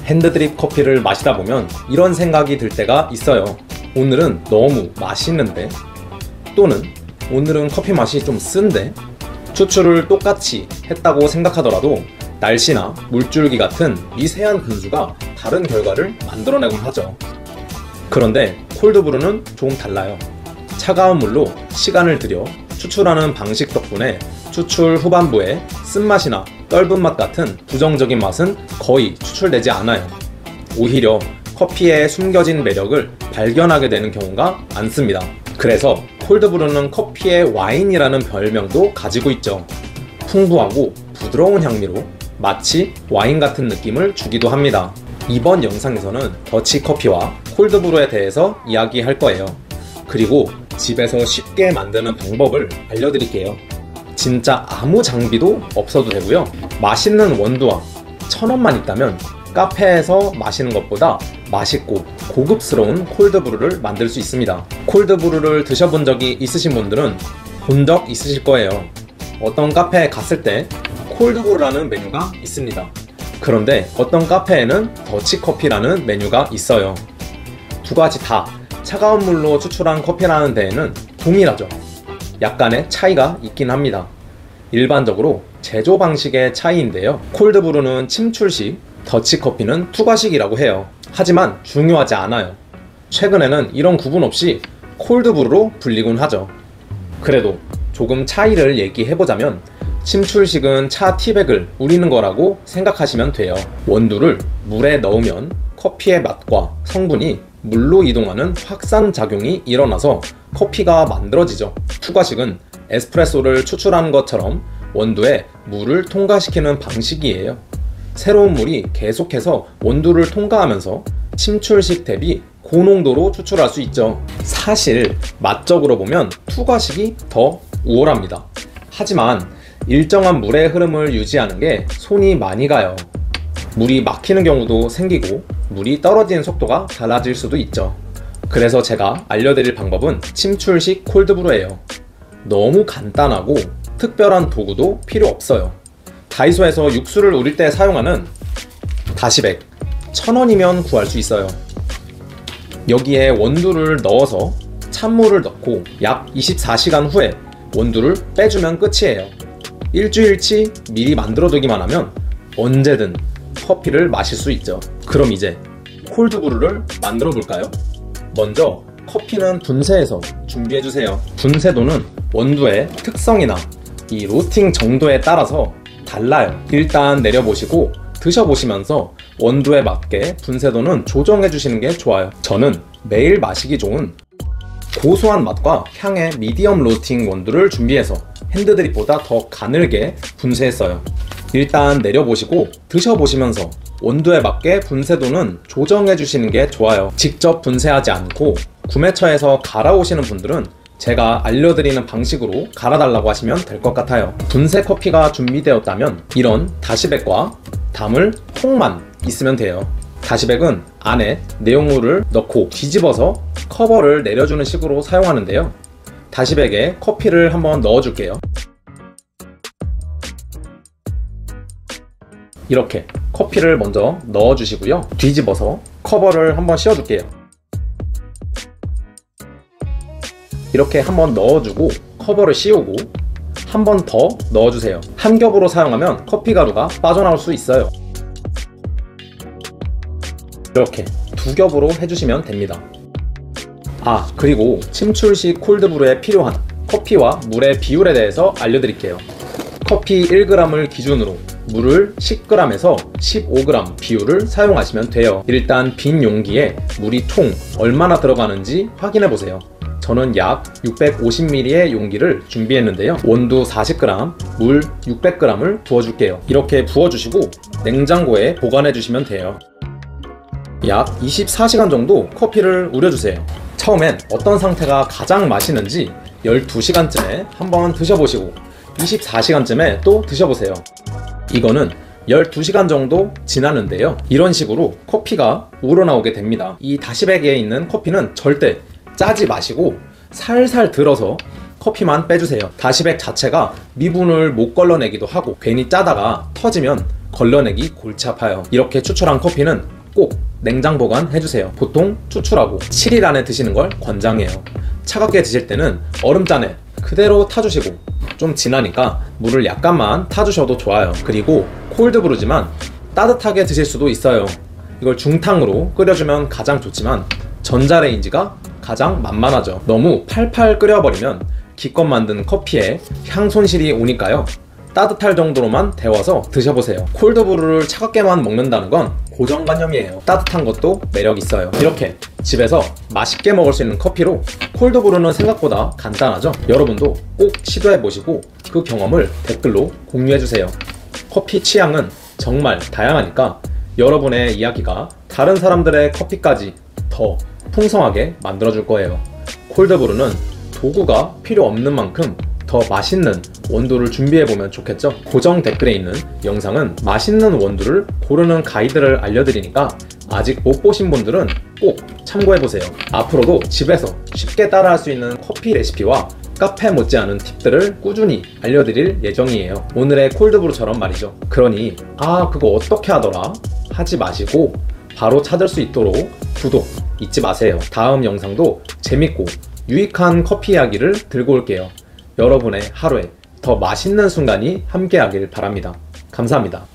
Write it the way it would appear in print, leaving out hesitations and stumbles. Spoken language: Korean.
핸드드립 커피를 마시다 보면 이런 생각이 들 때가 있어요. 오늘은 너무 맛있는데? 또는 오늘은 커피 맛이 좀 쓴데? 추출을 똑같이 했다고 생각하더라도 날씨나 물줄기 같은 미세한 변수가 다른 결과를 만들어내곤 하죠. 그런데 콜드브루는 조금 달라요. 차가운 물로 시간을 들여 추출하는 방식 덕분에 추출 후반부에 쓴맛이나 떫은 맛 같은 부정적인 맛은 거의 추출되지 않아요. 오히려 커피의 숨겨진 매력을 발견하게 되는 경우가 많습니다. 그래서 콜드브루는 커피의 와인이라는 별명도 가지고 있죠. 풍부하고 부드러운 향미로 마치 와인 같은 느낌을 주기도 합니다. 이번 영상에서는 더치커피와 콜드브루에 대해서 이야기할 거예요. 그리고 집에서 쉽게 만드는 방법을 알려드릴게요. 진짜 아무 장비도 없어도 되고요. 맛있는 원두와 천원만 있다면 카페에서 마시는 것보다 맛있고 고급스러운 콜드브루를 만들 수 있습니다. 콜드브루를 드셔본 적이 있으신 분들은 본 적 있으실 거예요. 어떤 카페에 갔을 때 콜드브루라는 메뉴가 있습니다. 그런데 어떤 카페에는 더치커피라는 메뉴가 있어요. 두 가지 다 차가운 물로 추출한 커피라는 데에는 동일하죠. 약간의 차이가 있긴 합니다. 일반적으로 제조 방식의 차이인데요. 콜드브루는 침출식, 더치커피는 투과식이라고 해요. 하지만 중요하지 않아요. 최근에는 이런 구분 없이 콜드브루로 불리곤 하죠. 그래도 조금 차이를 얘기해보자면 침출식은 차 티백을 우리는 거라고 생각하시면 돼요. 원두를 물에 넣으면 커피의 맛과 성분이 물로 이동하는 확산작용이 일어나서 커피가 만들어지죠. 투과식은 에스프레소를 추출하는 것처럼 원두에 물을 통과시키는 방식이에요. 새로운 물이 계속해서 원두를 통과하면서 침출식 대비 고농도로 추출할 수 있죠. 사실 맛적으로 보면 투과식이 더 우월합니다. 하지만 일정한 물의 흐름을 유지하는 게 손이 많이 가요. 물이 막히는 경우도 생기고 물이 떨어지는 속도가 달라질 수도 있죠. 그래서 제가 알려드릴 방법은 침출식 콜드브루예요. 너무 간단하고 특별한 도구도 필요 없어요. 다이소에서 육수를 우릴 때 사용하는 다시백 1000원이면 구할 수 있어요. 여기에 원두를 넣어서 찬물을 넣고 약 24시간 후에 원두를 빼주면 끝이에요. 일주일치 미리 만들어두기만 하면 언제든 커피를 마실 수 있죠. 그럼 이제 콜드브루를 만들어 볼까요? 먼저 커피는 분쇄해서 준비해주세요. 분쇄도는 원두의 특성이나 이 로스팅 정도에 따라서 달라요. 일단 내려보시고 드셔보시면서 원두에 맞게 분쇄도는 조정해주시는 게 좋아요. 저는 매일 마시기 좋은 고소한 맛과 향의 미디엄 로스팅 원두를 준비해서 핸드드립보다 더 가늘게 분쇄했어요. 일단 내려보시고 드셔보시면서 원두에 맞게 분쇄도는 조정해주시는 게 좋아요. 직접 분쇄하지 않고 구매처에서 갈아오시는 분들은 제가 알려드리는 방식으로 갈아달라고 하시면 될 것 같아요. 분쇄 커피가 준비되었다면 이런 다시백과 담을 통만 있으면 돼요. 다시백은 안에 내용물을 넣고 뒤집어서 커버를 내려주는 식으로 사용하는데요. 다시백에 커피를 한번 넣어줄게요. 이렇게 커피를 먼저 넣어주시고요. 뒤집어서 커버를 한번 씌워줄게요. 이렇게 한번 넣어주고 커버를 씌우고 한 번 더 넣어주세요. 한 겹으로 사용하면 커피 가루가 빠져나올 수 있어요. 이렇게 두 겹으로 해주시면 됩니다. 그리고 침출식 콜드브루에 필요한 커피와 물의 비율에 대해서 알려드릴게요. 커피 1g을 기준으로 물을 10g에서 15g 비율을 사용하시면 돼요. 일단 빈 용기에 물이 총 얼마나 들어가는지 확인해 보세요. 저는 약 650ml의 용기를 준비했는데요. 원두 40g, 물 600g을 부어줄게요. 이렇게 부어주시고 냉장고에 보관해 주시면 돼요. 약 24시간 정도 커피를 우려주세요. 처음엔 어떤 상태가 가장 맛있는지 12시간쯤에 한번 드셔보시고 24시간쯤에 또 드셔보세요. 이거는 12시간 정도 지났는데요. 이런 식으로 커피가 우러나오게 됩니다. 이 다시백에 있는 커피는 절대 짜지 마시고 살살 들어서 커피만 빼주세요. 다시백 자체가 미분을 못 걸러내기도 하고 괜히 짜다가 터지면 걸러내기 골치 아파요. 이렇게 추출한 커피는 꼭 냉장 보관해주세요. 보통 추출하고 7일 안에 드시는 걸 권장해요. 차갑게 드실 때는 얼음잔에 그대로 타주시고, 좀 지나니까 물을 약간만 타주셔도 좋아요. 그리고 콜드브루지만 따뜻하게 드실 수도 있어요. 이걸 중탕으로 끓여주면 가장 좋지만 전자레인지가 가장 만만하죠. 너무 팔팔 끓여버리면 기껏 만든 커피에 향손실이 오니까요, 따뜻할 정도로만 데워서 드셔보세요. 콜드브루를 차갑게만 먹는다는 건 고정관념이에요. 따뜻한 것도 매력 있어요. 이렇게 집에서 맛있게 먹을 수 있는 커피로 콜드브루는 생각보다 간단하죠. 여러분도 꼭 시도해보시고 그 경험을 댓글로 공유해주세요. 커피 취향은 정말 다양하니까 여러분의 이야기가 다른 사람들의 커피까지 더 풍성하게 만들어줄 거예요. 콜드브루는 도구가 필요 없는 만큼 더 맛있는 원두를 준비해보면 좋겠죠? 고정 댓글에 있는 영상은 맛있는 원두를 고르는 가이드를 알려드리니까 아직 못 보신 분들은 꼭 참고해보세요. 앞으로도 집에서 쉽게 따라할 수 있는 커피 레시피와 카페 못지않은 팁들을 꾸준히 알려드릴 예정이에요. 오늘의 콜드브루처럼 말이죠. 그러니 그거 어떻게 하더라? 하지 마시고 바로 찾을 수 있도록 구독 잊지 마세요. 다음 영상도 재밌고 유익한 커피 이야기를 들고 올게요. 여러분의 하루에 더 맛있는 순간이 함께하길 바랍니다. 감사합니다.